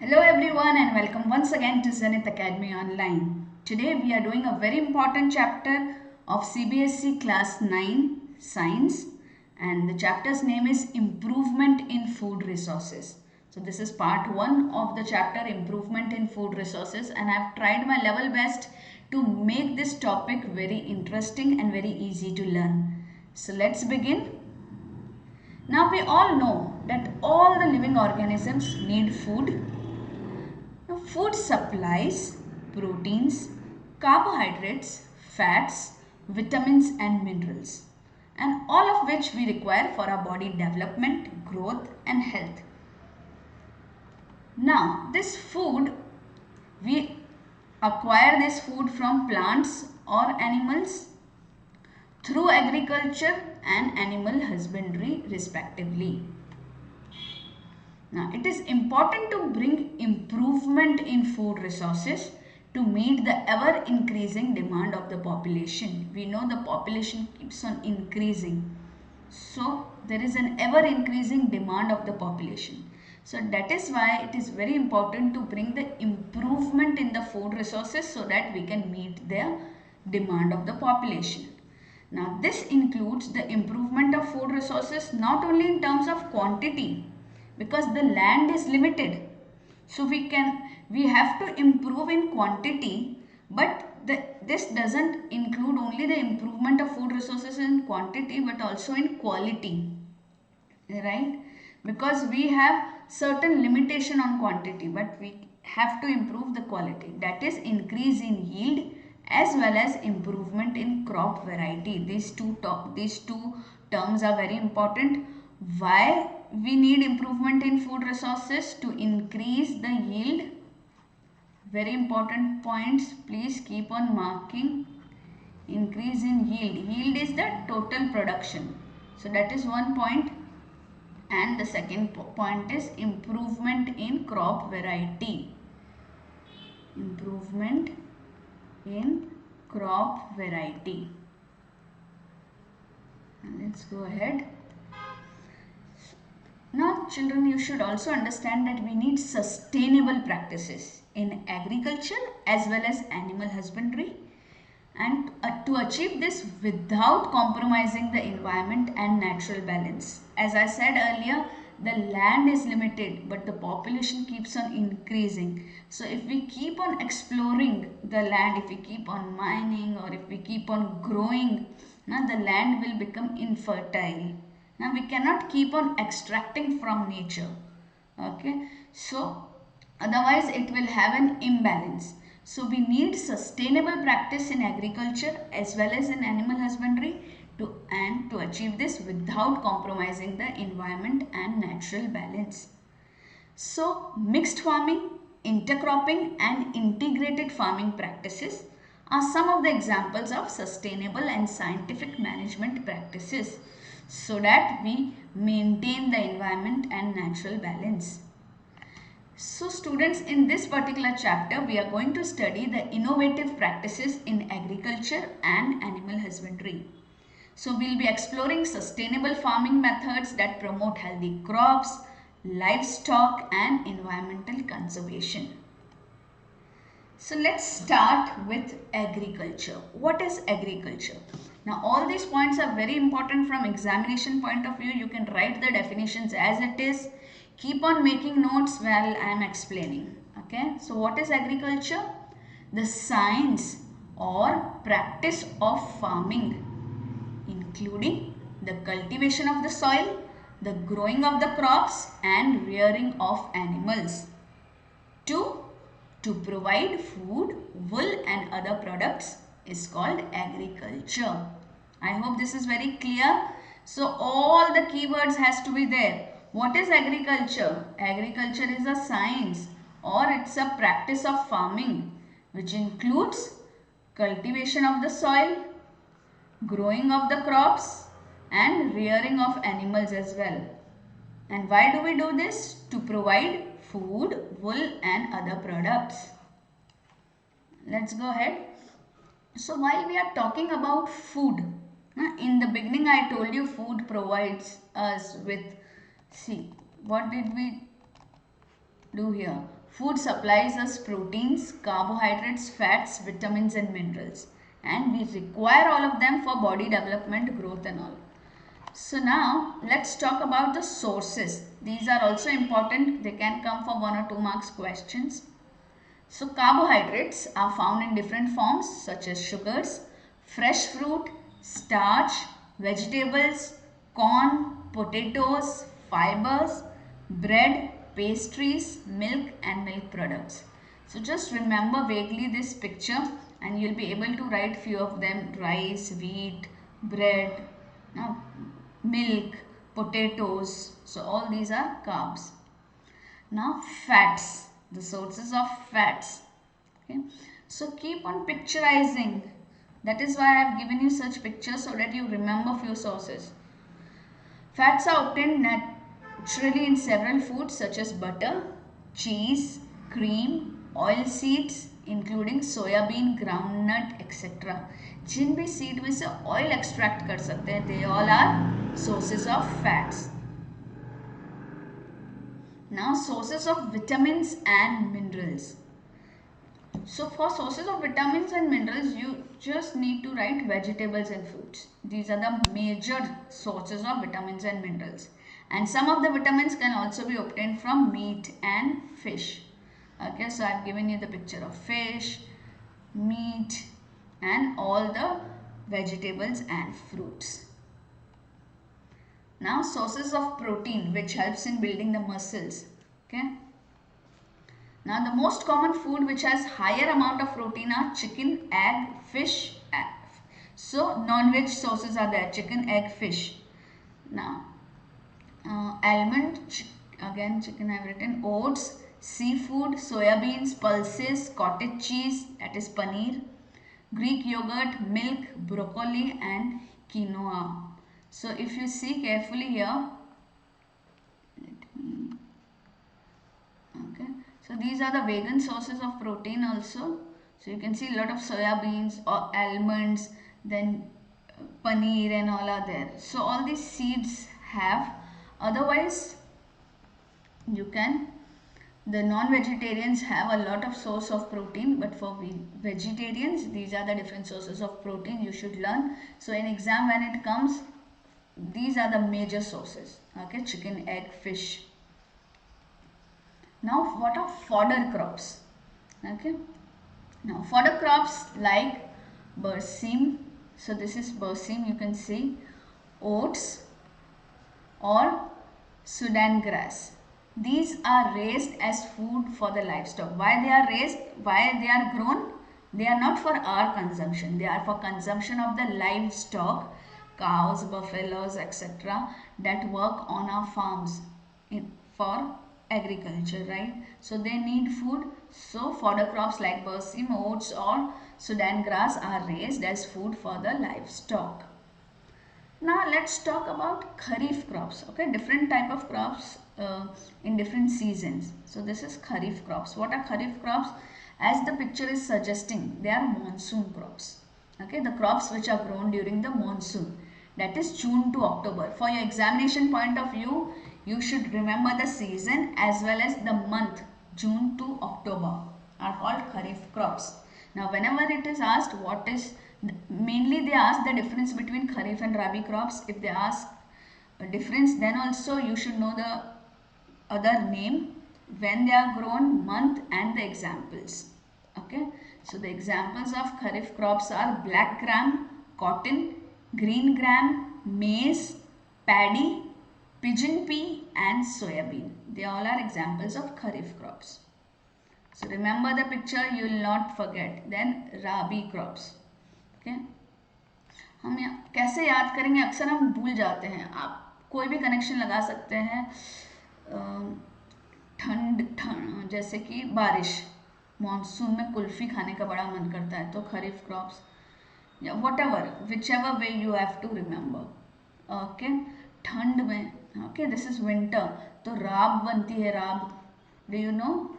Hello everyone and welcome once again to Zenith Academy Online. Today we are doing a very important chapter of CBSE Class 9 Science, and the chapter's name is Improvement in Food Resources. So this is part 1 of the chapter Improvement in Food Resources, and I have tried my level best to make this topic very interesting and very easy to learn. So let's begin. Now we all know that all the living organisms need food. Now, food supplies proteins, carbohydrates, fats, vitamins and minerals, and all of which we require for our body development, growth and health. Now, this food, we acquire this food from plants or animals through agriculture and animal husbandry respectively. Now, it is important to bring improvement in food resources to meet the ever increasing demand of the population. We know the population keeps on increasing. So, there is an ever increasing demand of the population. So, that is why it is very important to bring the improvement in the food resources so that we can meet the demand of the population. Now, this includes the improvement of food resources not only in terms of quantity, because the land is limited, so we have to improve in quantity, but this doesn't include only the improvement of food resources in quantity but also in quality, right? Because we have certain limitation on quantity, but we have to improve the quality, that is increase in yield as well as improvement in crop variety. These two terms are very important. Why we need improvement in food resources? To increase the yield. Very important points, please keep on marking. Increase in yield. Yield is the total production, so that is one point. And the second point is improvement in crop variety. Improvement in crop variety. Let's go ahead. Now children, you should also understand that we need sustainable practices in agriculture as well as animal husbandry, and to achieve this without compromising the environment and natural balance. As I said earlier, the land is limited but the population keeps on increasing. So if we keep on exploring the land, if we keep on mining, or if we keep on growing, now the land will become infertile. Now we cannot keep on extracting from nature, okay? So otherwise it will have an imbalance. So we need sustainable practice in agriculture as well as in animal husbandry to achieve this without compromising the environment and natural balance. So mixed farming, intercropping and integrated farming practices are some of the examples of sustainable and scientific management practices so that we maintain the environment and natural balance. So students, in this particular chapter, we are going to study the innovative practices in agriculture and animal husbandry. So we'll be exploring sustainable farming methods that promote healthy crops, livestock and environmental conservation. So let's start with agriculture. What is agriculture? Now all these points are very important from examination point of view. You can write the definitions as it is. Keep on making notes while I am explaining. Okay. So what is agriculture? The science or practice of farming, including the cultivation of the soil, the growing of the crops and rearing of animals. To provide food, wool and other products is called agriculture. I hope this is very clear. So all the keywords has to be there. What is agriculture? Agriculture is a science or it's a practice of farming which includes cultivation of the soil, growing of the crops and rearing of animals as well. And why do we do this? To provide food, wool and other products. Let's go ahead. So while we are talking about food, in the beginning I told you food provides us with, see, what did we do here? Food supplies us proteins, carbohydrates, fats, vitamins and minerals, and we require all of them for body development, growth and all. So now let's talk about the sources. These are also important. They can come for 1 or 2 marks questions. So carbohydrates are found in different forms such as sugars, fresh fruit, starch, vegetables, corn, potatoes, fibers, bread, pastries, milk and milk products. So just remember vaguely this picture and you'll be able to write few of them: rice, wheat, bread, milk, potatoes. So all these are carbs. Now fats, the sources of fats. Okay, so keep on picturizing. That is why I have given you such pictures so that you remember few sources. Fats are obtained naturally in several foods such as butter, cheese, cream, oil seeds including soya bean, groundnut etc. जिन भी seed में से oil extract कर सकते हैं, they all are sources of fats. Now sources of vitamins and minerals. So for sources of vitamins and minerals, you just need to write vegetables and fruits. These are the major sources of vitamins and minerals. And some of the vitamins can also be obtained from meat and fish. Okay, so I've given you the picture of fish, meat and all the vegetables and fruits. Now sources of protein, which helps in building the muscles. Okay. Now the most common food which has higher amount of protein are chicken, egg, fish. So non-veg sources are there: chicken, egg, fish. Now almond, again chicken I've written, oats, seafood, soya beans, pulses, cottage cheese, that is paneer, Greek yogurt, milk, broccoli and quinoa. So if you see carefully here, okay, so these are the vegan sources of protein also. So you can see a lot of soya beans or almonds, then paneer and all are there. So all these seeds have. Otherwise you can, the non-vegetarians have a lot of source of protein, but for vegetarians these are the different sources of protein you should learn. So in exam when it comes, these are the major sources. Okay, chicken, egg, fish. Now what are fodder crops? Okay, now fodder crops like berseem, so this is berseem, you can see, oats or Sudan grass. These are raised as food for the livestock. Why they are raised? Why they are grown? They are not for our consumption. They are for consumption of the livestock, cows, buffaloes, etc. that work on our farms for agriculture, right? So they need food. So fodder crops like berseem, oats or Sudan grass are raised as food for the livestock. Now let's talk about kharif crops. Okay, different type of crops in different seasons. So this is kharif crops. What are kharif crops? As the picture is suggesting, they are monsoon crops. Okay, the crops which are grown during the monsoon, that is June to October. For your examination point of view, you should remember the season as well as the month June to October are called kharif crops. Now whenever it is asked what is, mainly they ask the difference between kharif and rabi crops. If they ask a difference, then also you should know the other name, when they are grown, month and the examples. Okay, so the examples of kharif crops are black gram, cotton, green gram, maize, paddy, pigeon pea and soya bean. They all are examples of kharif crops. So remember the picture, you will not forget. Then rabi crops. Okay, हम कैसे याद करेंगे, अक्सर हम भूल जाते हैं. आप कोई भी कनेक्शन लगा सकते हैं. ठंड जैसे कि बारिश, मॉनसून में कुल्फी खाने का बड़ा मन करता है, तो खरीफ क्रॉप्स या whatever, whichever way you have to remember. Okay, ठंड में, ओके दिस इज विंटर, तो राब बनती है. राब, do you know,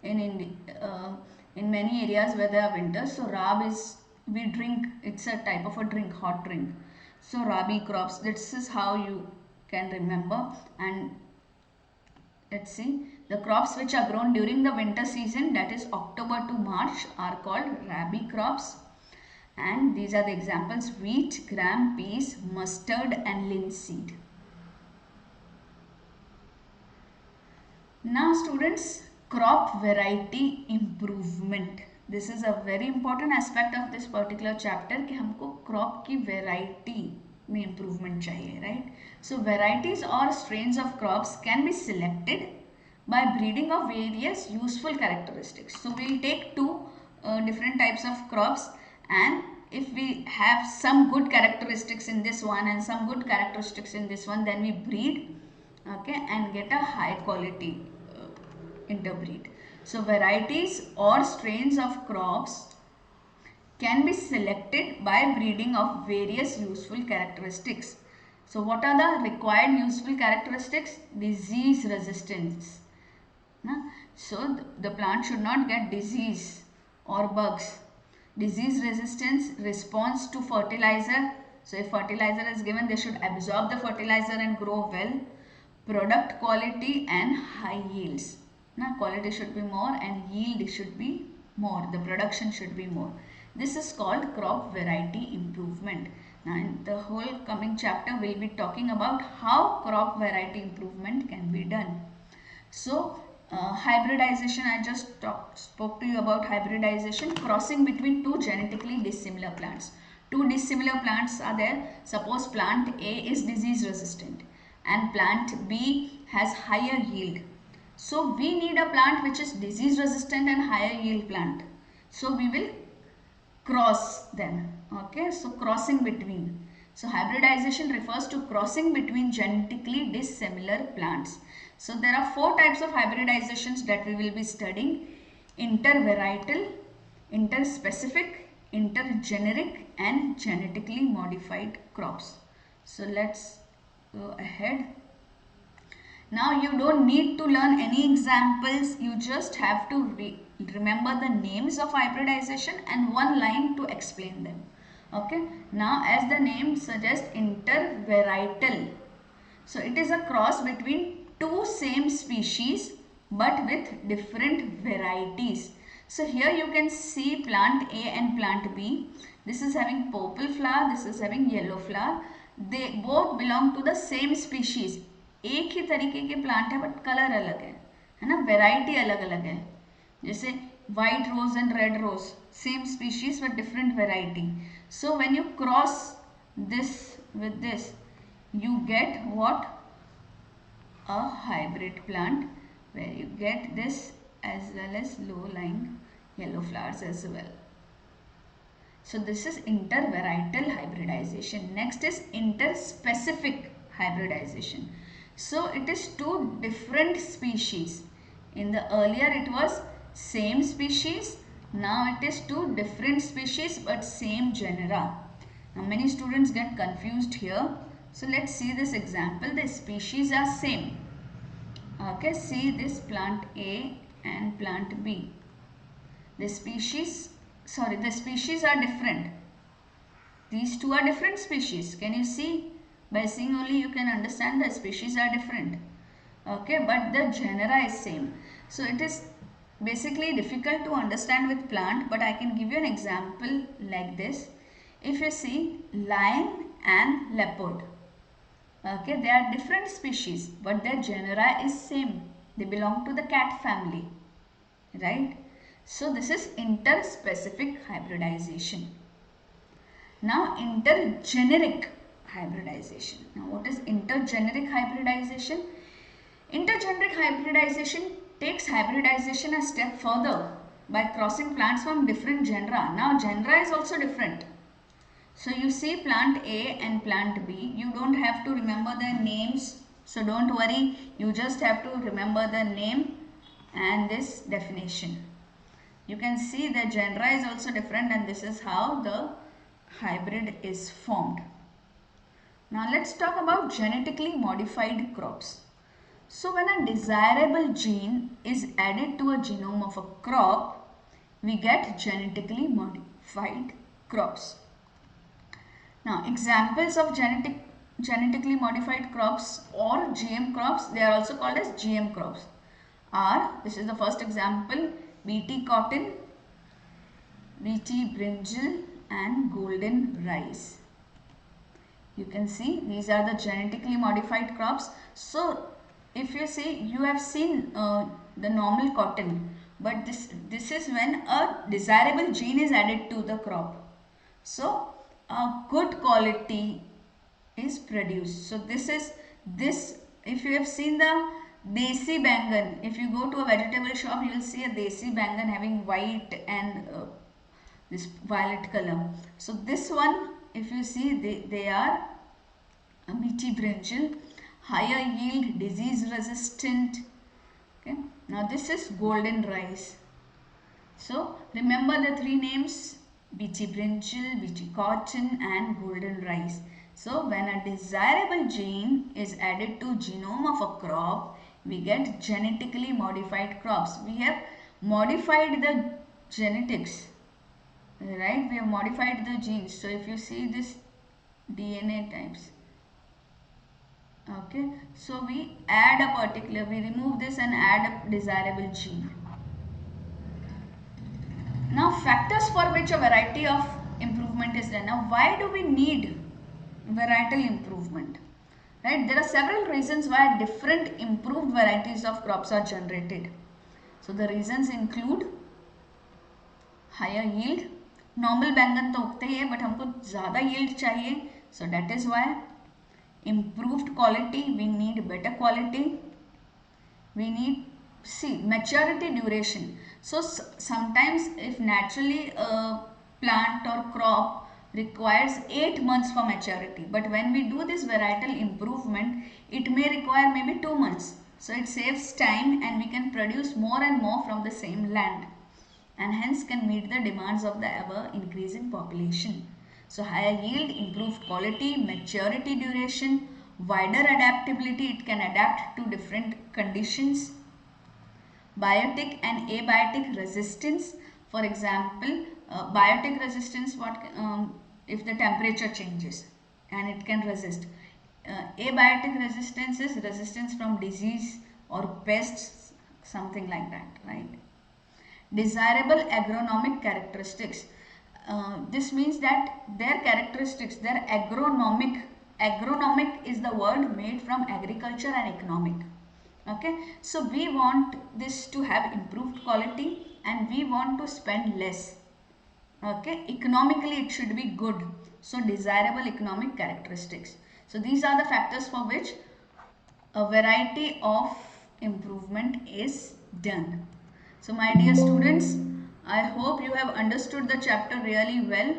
in many areas where there are winters, so rab is, we drink, it's a type of a drink, hot drink. So rabi crops, this is how you can remember. And let's see, The crops which are grown during the winter season, that is October to March, are called rabi crops. And these are the examples: wheat, gram, peas, mustard and linseed. Now students, crop variety improvement. This is a very important aspect of this particular chapter कि हमको crop की variety में improvement चाहिए, right? So varieties or strains of crops can be selected by breeding of various useful characteristics. So we'll take two different types of crops, and if we have some good characteristics in this one and some good characteristics in this one, then we breed, okay, and get a high quality interbreed. So varieties or strains of crops can be selected by breeding of various useful characteristics. So what are the required useful characteristics? Disease resistance. So the plant should not get disease or bugs. Disease resistance, response to fertilizer. So if fertilizer is given, they should absorb the fertilizer and grow well. Product quality and high yields. Now quality should be more and yield should be more. The production should be more. This is called crop variety improvement. Now in the whole coming chapter, we'll be talking about how crop variety improvement can be done. So hybridization, I just spoke to you about hybridization, crossing between two genetically dissimilar plants. Two dissimilar plants are there. Suppose plant A is disease resistant and plant B has higher yield. So we need a plant which is disease resistant and higher yield plant. So we will cross them. Okay, so crossing between. So hybridization refers to crossing between genetically dissimilar plants. So there are four types of hybridizations that we will be studying: intervarietal, interspecific, intergeneric and genetically modified crops. So let's go ahead. Now you don't need to learn any examples, you just have to remember the names of hybridization and one line to explain them. Okay, now as the name suggests, intervarietal. So it is a cross between two same species but with different varieties. So here you can see plant A and plant B. This is having purple flower, this is having yellow flower. They both belong to the same species. एक ही तरीके के plant है but colour अलग है ना, variety अलग अलग है. जैसे white rose and red rose, same species but different variety. So when you cross this with this, you get what? A hybrid plant where you get this as well as low lying yellow flowers as well. So this is intervarietal hybridization. Next is interspecific hybridization. So it is two different species. In the earlier it was same species. Now it is two different species but same genera. Now many students get confused here. So let's see this example. The species are same. Okay, see this plant A and plant B. The species are different. These two are different species. Can you see? By seeing only you can understand the species are different. Okay, but the genera is same. So it is basically difficult to understand with plant, but I can give you an example like this. If you see lion and leopard, okay, they are different species but their genera is same. They belong to the cat family, right? So this is interspecific hybridization. Now intergeneric hybridization. Now what is intergeneric hybridization? Intergeneric hybridization takes hybridization a step further by crossing plants from different genera. Now genera is also different. So you see plant A and plant B. You don't have to remember their names. So don't worry. You just have to remember the name and this definition. You can see the genera is also different and this is how the hybrid is formed. Now let's talk about genetically modified crops. So when a desirable gene is added to a genome of a crop, we get genetically modified crops. Now examples of genetically modified crops or GM crops, they are also called as GM crops. are, this is the first example, BT cotton, BT brinjal and golden rice. You can see these are the genetically modified crops. So if you see, you have seen the normal cotton, but this is when a desirable gene is added to the crop. So a good quality is produced. So this if you have seen the desi bangan, if you go to a vegetable shop, you will see a desi bangan having white and this violet color. So this one, if you see, they are BT brinjal, higher yield, disease resistant. Okay. Now this is golden rice. So remember the three names: BT brinjal, BT cotton and golden rice. So when a desirable gene is added to genome of a crop, we get genetically modified crops. We have modified the genetics, right? We have modified the genes. So if you see this DNA types, okay, so we add a particular, we remove this and add a desirable gene. Now factors for which a variety of improvement is done. Now why do we need varietal improvement? Right, there are several reasons why different improved varieties of crops are generated. So the reasons include higher yield. Normal बैंगन तो उगते ही है but हमको ज़्यादा yield चाहिए, so that is why. Improved quality, we need better quality. We need, see, maturity duration. So sometimes if naturally a plant or crop requires 8 months for maturity, but when we do this varietal improvement it may require maybe 2 months. So it saves time and we can produce more and more from the same land, and hence can meet the demands of the ever increasing population. So higher yield, improved quality, maturity duration, wider adaptability, it can adapt to different conditions. Biotic and abiotic resistance, for example, biotic resistance, if the temperature changes and it can resist. Abiotic resistance is resistance from disease or pests, something like that, right? Desirable agronomic characteristics. This means that their characteristics, their agronomic is the word made from agriculture and economic. Okay, so we want this to have improved quality and we want to spend less. Okay, economically it should be good. So desirable economic characteristics. So these are the factors for which a variety of improvement is done. So my dear students, I hope you have understood the chapter really well.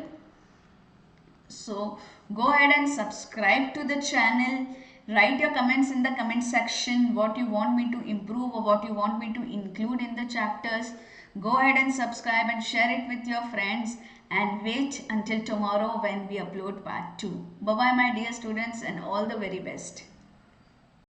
So go ahead and subscribe to the channel. Write your comments in the comment section, what you want me to improve or what you want me to include in the chapters. Go ahead and subscribe and share it with your friends, and wait until tomorrow when we upload part 2. Bye bye my dear students and all the very best.